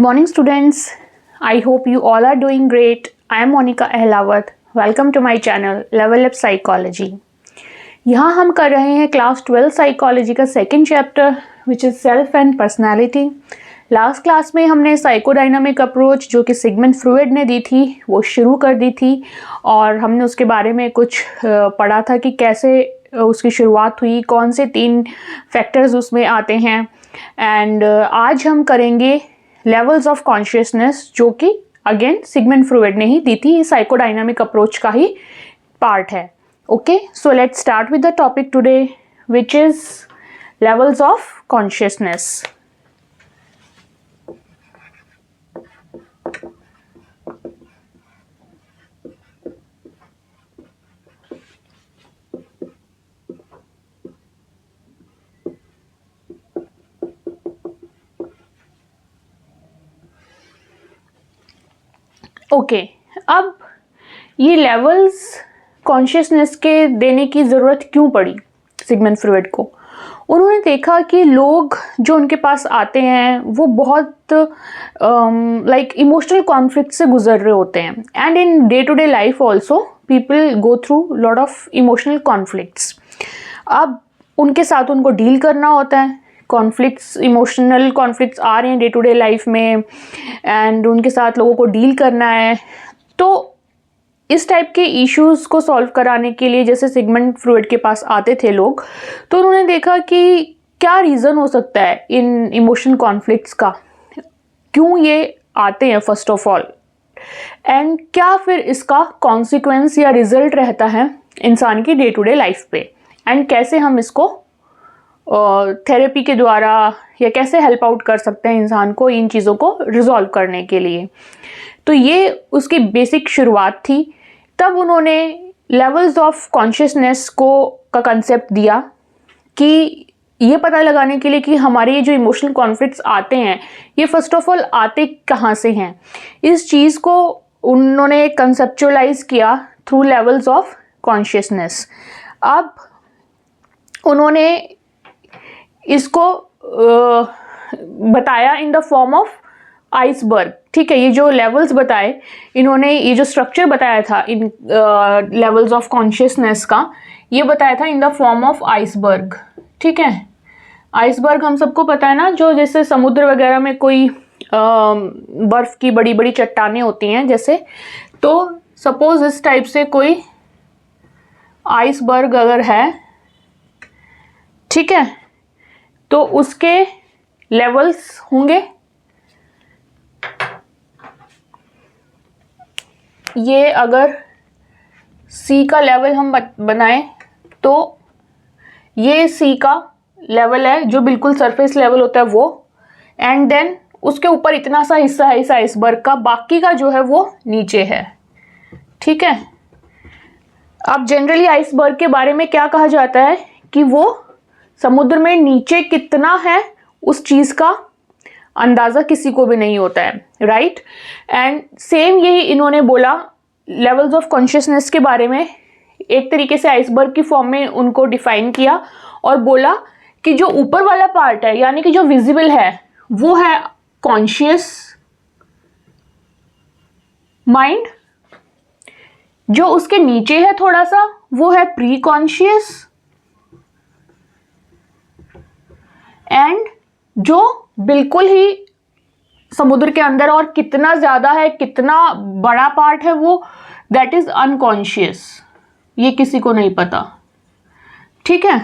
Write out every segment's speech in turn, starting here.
morning students. I hope you all are doing great. I am Monica Ahlawat. Welcome to my channel Level Up Psychology. यहाँ हम कर रहे हैं class 12 psychology का second chapter which is self and personality. Last class में हमने psychodynamic approach जो कि सिगमंड फ्रॉयड ने दी थी वो शुरू कर दी थी और हमने उसके बारे में कुछ पढ़ा था कि कैसे उसकी शुरुआत हुई, कौन से 3 फैक्टर्स उसमें आते हैं। एंड आज हम करेंगे लेवल्स ऑफ कॉन्शियसनेस जो कि अगेन सिगमंड फ्रॉयड ने ही दी थी, ये साइकोडायनामिक अप्रोच का ही पार्ट है। Okay, so let's start with the topic today which is levels of consciousness. Okay, अब ये लेवल्स कॉन्शियसनेस के देने की ज़रूरत क्यों पड़ी सिगमंड फ्रॉयड को? उन्होंने देखा कि लोग जो उनके पास आते हैं वो बहुत लाइक इमोशनल कॉन्फ्लिक्ट से गुजर रहे होते हैं and in day to day life also people go through lot of emotional conflicts. अब उनके साथ उनको डील करना होता है, कॉन्फ्लिक्ट्स, इमोशनल कॉन्फ्लिक्ट्स आ रहे हैं डे टू डे लाइफ में एंड उनके साथ लोगों को डील करना है। तो इस टाइप के इश्यूज़ को सॉल्व कराने के लिए जैसे सिगमंड फ्रॉयड के पास आते थे लोग, तो उन्होंने देखा कि क्या रीज़न हो सकता है इन इमोशनल कॉन्फ्लिक्ट्स का, क्यों ये आते हैं फर्स्ट ऑफ ऑल, एंड क्या फिर इसका कॉन्सिक्वेंस या रिजल्ट रहता है इंसान की डे टू डे लाइफ पे, एंड कैसे हम इसको थेरेपी के द्वारा या कैसे हेल्प आउट कर सकते हैं इंसान को इन चीज़ों को रिजॉल्व करने के लिए। तो ये उसकी बेसिक शुरुआत थी। तब उन्होंने लेवल्स ऑफ कॉन्शियसनेस का कंसेप्ट दिया कि ये पता लगाने के लिए कि हमारे ये जो इमोशनल कॉन्फ्लिक्ट्स आते हैं ये फर्स्ट ऑफ ऑल आते कहाँ से हैं। इस चीज़ को उन्होंने कंसेप्चुअलाइज किया थ्रू लेवल्स ऑफ कॉन्शियसनेस। अब उन्होंने इसको बताया in the form of iceberg. ठीक है, ये जो लेवल्स बताए इन्होंने, ये जो स्ट्रक्चर बताया था इन लेवल्स ऑफ कॉन्शियसनेस का, ये बताया था in the form of iceberg. ठीक है, आइसबर्ग हम सबको पता है ना, जो जैसे समुद्र वगैरह में कोई बर्फ़ की बड़ी बड़ी चट्टानें होती हैं जैसे, तो सपोज इस टाइप से कोई आइसबर्ग अगर है, ठीक है, तो उसके लेवल्स होंगे। ये अगर सी का लेवल हम बनाएं तो ये सी का लेवल है जो बिल्कुल सरफेस लेवल होता है वो, एंड देन उसके ऊपर इतना सा हिस्सा है इस आइसबर्ग का, बाकी का जो है वो नीचे है। ठीक है, अब जनरली आइसबर्ग के बारे में क्या कहा जाता है कि वो समुद्र में नीचे कितना है उस चीज़ का अंदाज़ा किसी को भी नहीं होता है, राइट। एंड सेम यही इन्होंने बोला लेवल्स ऑफ कॉन्शियसनेस के बारे में, एक तरीके से आइसबर्ग की फॉर्म में उनको डिफाइन किया और बोला कि जो ऊपर वाला पार्ट है यानी कि जो विजिबल है वो है कॉन्शियस माइंड, जो उसके नीचे है थोड़ा सा वो है प्री कॉन्शियस, एंड जो बिल्कुल ही समुद्र के अंदर और कितना ज़्यादा है, कितना बड़ा पार्ट है वो, दैट इज़ अनकॉन्शियस, ये किसी को नहीं पता। ठीक है,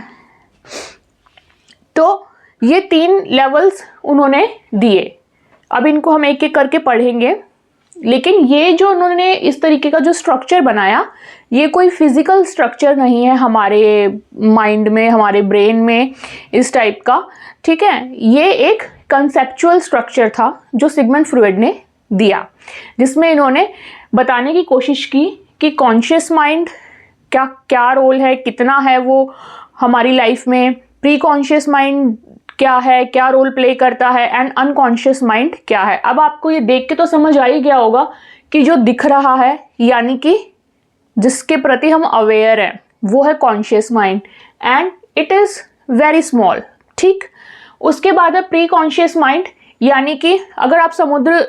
तो ये 3 लेवल्स उन्होंने दिए। अब इनको हम एक एक करके पढ़ेंगे, लेकिन ये जो उन्होंने इस तरीके का जो स्ट्रक्चर बनाया ये कोई फिजिकल स्ट्रक्चर नहीं है हमारे माइंड में, हमारे ब्रेन में इस टाइप का। ठीक है, ये एक कंसेप्चुअल स्ट्रक्चर था जो सिगमंड फ्रॉयड ने दिया, जिसमें इन्होंने बताने की कोशिश की कि कॉन्शियस माइंड क्या क्या रोल है, कितना है वो हमारी लाइफ में, प्री कॉन्शियस माइंड क्या है, क्या रोल प्ले करता है, एंड अनकॉन्शियस माइंड क्या है। अब आपको ये देख के तो समझ आ ही गया होगा कि जो दिख रहा है यानी कि जिसके प्रति हम अवेयर हैं वो है conscious mind and it is very small. ठीक, उसके बाद है प्री कॉन्शियस माइंड, यानी कि अगर आप समुद्र,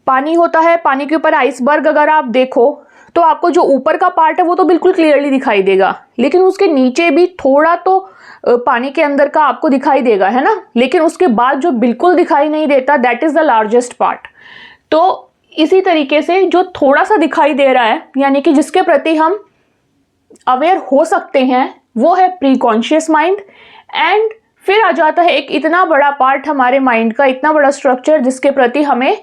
पानी होता है, पानी के ऊपर आइसबर्ग अगर आप देखो तो आपको जो ऊपर का पार्ट है वो तो बिल्कुल क्लियरली दिखाई देगा, लेकिन उसके नीचे भी थोड़ा तो पानी के अंदर का आपको दिखाई देगा, है ना। लेकिन उसके बाद जो बिल्कुल दिखाई नहीं देता, that is the largest part. तो इसी तरीके से जो थोड़ा सा दिखाई दे रहा है, यानी कि जिसके प्रति हम अवेयर हो सकते हैं, वो है प्री कॉन्शियस माइंड। एंड फिर आ जाता है एक इतना बड़ा पार्ट हमारे माइंड का, इतना बड़ा स्ट्रक्चर जिसके प्रति हमें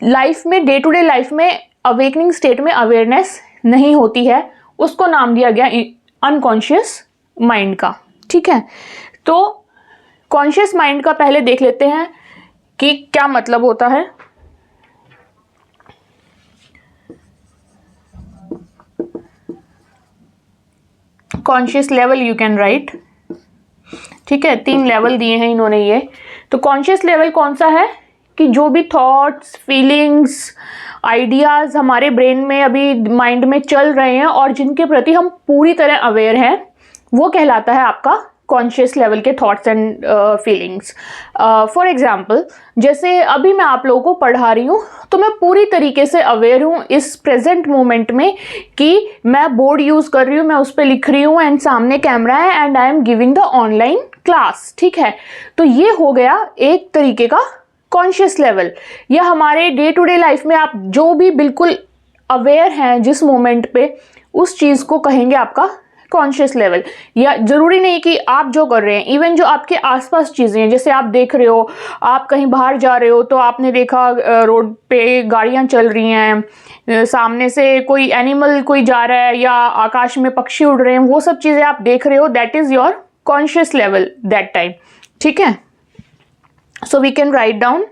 लाइफ में, डे टू डे लाइफ में, अवेकनिंग स्टेट में अवेयरनेस नहीं होती है। उसको नाम दिया गया अनकॉन्शियस माइंड का। ठीक है, तो कॉन्शियस माइंड का पहले देख लेते हैं कि क्या मतलब होता है। Conscious level you can write. ठीक है, 3 लेवल दिए हैं इन्होंने ये। तो कॉन्शियस लेवल कौन सा है कि जो भी थॉट्स, फीलिंग्स, आइडियाज हमारे ब्रेन में अभी माइंड में चल रहे हैं और जिनके प्रति हम पूरी तरह अवेयर हैं, वो कहलाता है आपका कॉन्शियस लेवल के thoughts and feelings. For example, जैसे अभी मैं आप लोगों को पढ़ा रही हूँ तो मैं पूरी तरीके से अवेयर हूँ इस प्रेजेंट मोमेंट में कि मैं बोर्ड यूज़ कर रही हूँ, मैं उस पर लिख रही हूँ एंड सामने कैमरा है and I am giving the online class. ठीक है, तो ये हो गया एक तरीके का कॉन्शियस लेवल। या हमारे डे टू डे लाइफ में आप जो भी बिल्कुल अवेयर हैं जिस मोमेंट पे, उस चीज़ को कहेंगे आपका कॉन्शियस लेवल। या जरूरी नहीं कि आप जो कर रहे हैं, इवन जो आपके आसपास चीज़ें हैं, जैसे आप देख रहे हो, आप कहीं बाहर जा रहे हो तो आपने देखा रोड पे गाड़ियां चल रही हैं, सामने से कोई एनिमल कोई जा रहा है या आकाश में पक्षी उड़ रहे हैं, वो सब चीज़ें आप देख रहे हो, that is your conscious level that time. ठीक है, so we can write down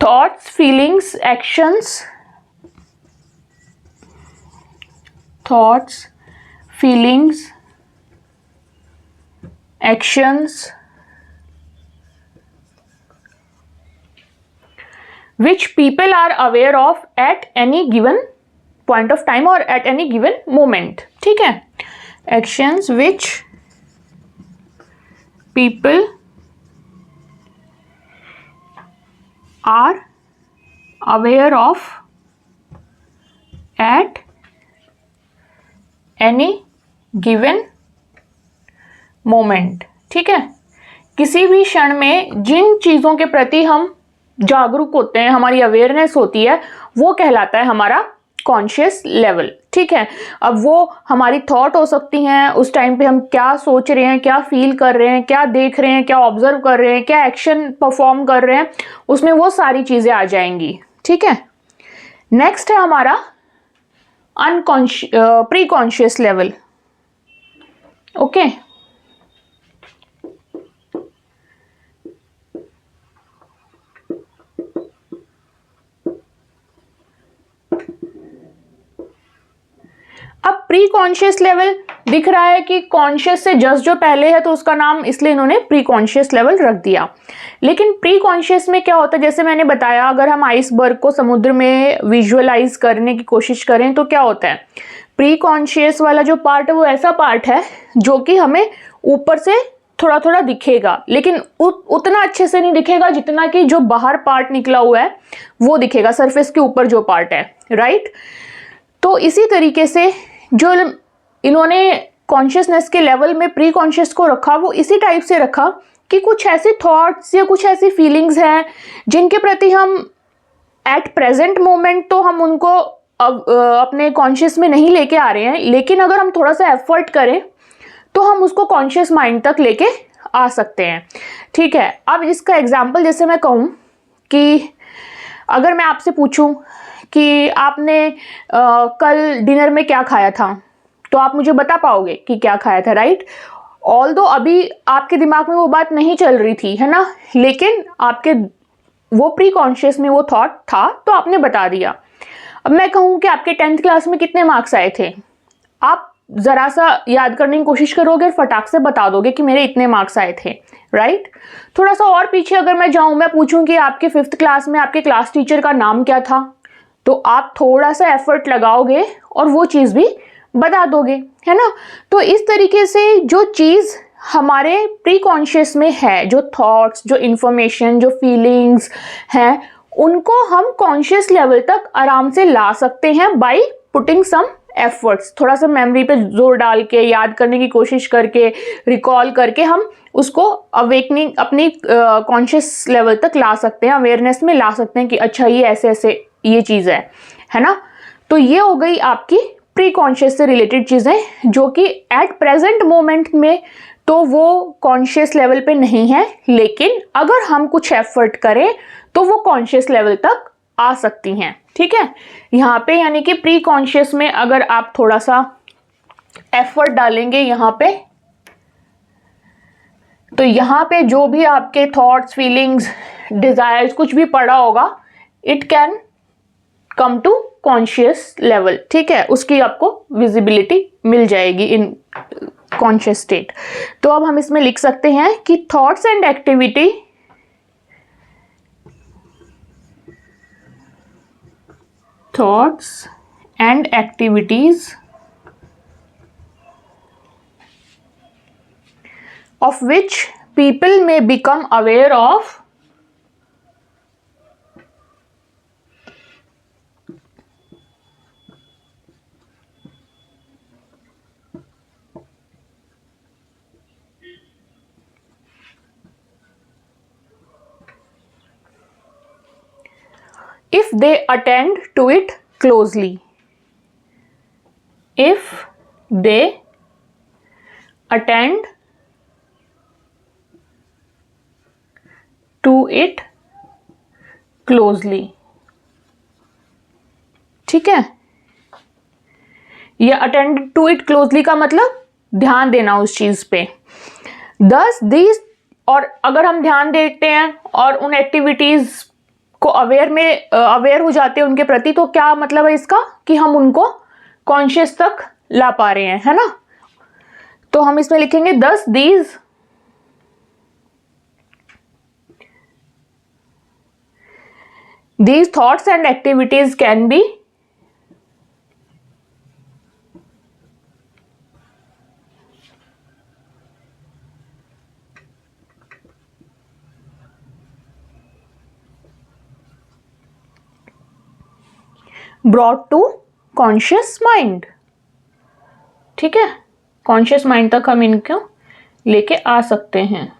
thoughts, feelings, actions, thoughts, feelings, actions which people are aware of at any given point of time or at any given moment. ठीक है, actions which people are aware of at any given moment। ठीक है, किसी भी क्षण में जिन चीज़ों के प्रति हम जागरूक होते हैं, हमारी अवेयरनेस होती है, वो कहलाता है हमारा कॉन्शियस लेवल। ठीक है, अब वो हमारी थॉट हो सकती हैं, उस टाइम पे हम क्या सोच रहे हैं, क्या फील कर रहे हैं, क्या देख रहे हैं, क्या ऑब्जर्व कर रहे हैं, क्या एक्शन परफॉर्म कर रहे हैं, उसमें वो सारी चीज़ें आ जाएंगी। ठीक है, नेक्स्ट है हमारा प्री कॉन्शियस लेवल। ओके, अब प्री कॉन्शियस लेवल दिख रहा है कि कॉन्शियस से जस्ट जो पहले है तो उसका नाम इसलिए इन्होंने प्री कॉन्शियस लेवल रख दिया। लेकिन प्री कॉन्शियस में क्या होता है, जैसे मैंने बताया, अगर हम आइसबर्ग को समुद्र में विजुअलाइज करने की कोशिश करें तो क्या होता है, प्री कॉन्शियस वाला जो पार्ट है वो ऐसा पार्ट है जो कि हमें ऊपर से थोड़ा थोड़ा दिखेगा, लेकिन उतना अच्छे से नहीं दिखेगा जितना कि जो बाहर पार्ट निकला हुआ है वो दिखेगा, सरफेस के ऊपर जो पार्ट है, राइट। तो इसी तरीके से जो इन्होंने कॉन्शियसनेस के लेवल में प्री कॉन्शियस को रखा, वो इसी टाइप से रखा कि कुछ ऐसे थॉट्स या कुछ ऐसी फीलिंग्स हैं जिनके प्रति हम एट प्रेजेंट मोमेंट तो हम उनको अपने कॉन्शियस में नहीं लेके आ रहे हैं, लेकिन अगर हम थोड़ा सा एफर्ट करें तो हम उसको कॉन्शियस माइंड तक लेके आ सकते हैं। ठीक है, अब इसका एग्जाम्पल जैसे मैं कहूँ कि अगर मैं आपसे पूछूं कि आपने कल डिनर में क्या खाया था, तो आप मुझे बता पाओगे कि क्या खाया था, राइट। ऑल्दो अभी आपके दिमाग में वो बात नहीं चल रही थी, है ना, लेकिन आपके वो प्री कॉन्शियस में वो थॉट था तो आपने बता दिया। अब मैं कहूँ कि आपके 10th क्लास में कितने मार्क्स आए थे, आप ज़रा सा याद करने की कोशिश करोगे और फटाक से बता दोगे कि मेरे इतने मार्क्स आए थे, राइट। थोड़ा सा और पीछे अगर मैं जाऊँ, मैं पूछूं कि आपके 5th क्लास में आपके क्लास टीचर का नाम क्या था, तो आप थोड़ा सा एफर्ट लगाओगे और वो चीज़ भी बता दोगे, है ना। तो इस तरीके से जो चीज़ हमारे प्री कॉन्शियस में है, जो थॉट्स, जो इंफॉर्मेशन, जो फीलिंग्स हैं, उनको हम कॉन्शियस लेवल तक आराम से ला सकते हैं बाय पुटिंग सम एफर्ट्स। थोड़ा सा मेमोरी पे जोर डाल के, याद करने की कोशिश करके, रिकॉल करके हम उसको अवेकनिंग अपनी कॉन्शियस लेवल तक ला सकते हैं, अवेयरनेस में ला सकते हैं कि अच्छा ये ऐसे ऐसे ये चीज़ है ना। तो ये हो गई आपकी प्री कॉन्शियस से रिलेटेड चीज़ें जो कि एट प्रेजेंट मोमेंट में तो वो कॉन्शियस लेवल पे नहीं है, लेकिन अगर हम कुछ एफर्ट करें तो वो कॉन्शियस लेवल तक आ सकती हैं। ठीक है, यहाँ पे यानी कि प्री कॉन्शियस में अगर आप थोड़ा सा एफर्ट डालेंगे यहाँ पे, तो यहाँ पे जो भी आपके थॉट्स, फीलिंग्स, डिजायर्स कुछ भी पड़ा होगा, it can come to conscious level. ठीक है, उसकी आपको विजिबिलिटी मिल जाएगी इन कॉन्शियस स्टेट। तो अब हम इसमें लिख सकते हैं कि thoughts and activity of which people may become aware of if they attend to it closely. If they attend to it closely. ठीक है, ये attend to it closely का मतलब ध्यान देना उस चीज पे। Thus these, और अगर हम ध्यान देते हैं और उन एक्टिविटीज को अवेयर हो जाते हैं उनके प्रति, तो क्या मतलब है इसका कि हम उनको कॉन्शियस तक ला पा रहे हैं, है ना। तो हम इसमें लिखेंगे thus these thoughts and activities can be brought to conscious mind। ठीक है, कॉन्शियस माइंड तक हम इनको लेके आ सकते हैं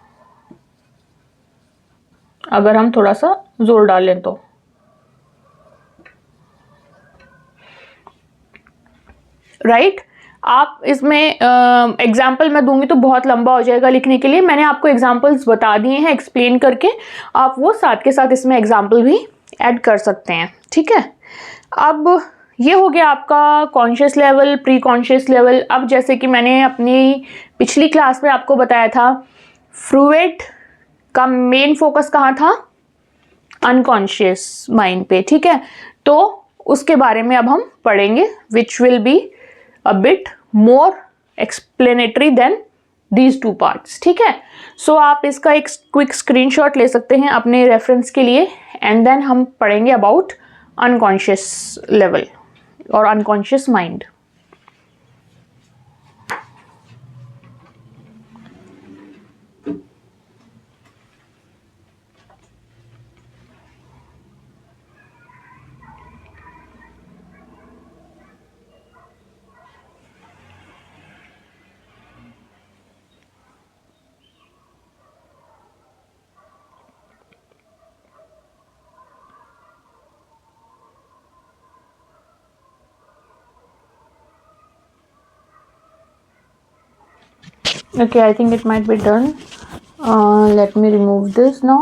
अगर हम थोड़ा सा जोर डालें तो। राइट, आप इसमें एग्जाम्पल मैं दूंगी तो बहुत लंबा हो जाएगा लिखने के लिए। मैंने आपको एग्जाम्पल्स बता दिए हैं एक्सप्लेन करके, आप वो साथ के साथ इसमें एग्जाम्पल भी ऐड कर सकते हैं। ठीक है, अब ये हो गया आपका conscious level, pre conscious level. अब जैसे कि मैंने अपनी पिछली क्लास में आपको बताया था, फ्रूइड का मेन फोकस कहाँ था, अनकॉन्शियस माइंड पे। ठीक है, तो उसके बारे में अब हम पढ़ेंगे, which will be a bit more explanatory than these two parts. ठीक है, सो आप इसका एक क्विक स्क्रीनशॉट ले सकते हैं अपने रेफरेंस के लिए, एंड देन हम पढ़ेंगे अबाउट अनकॉन्शियस लेवल और unconscious mind. Okay, I think it might be done. Let me remove this now.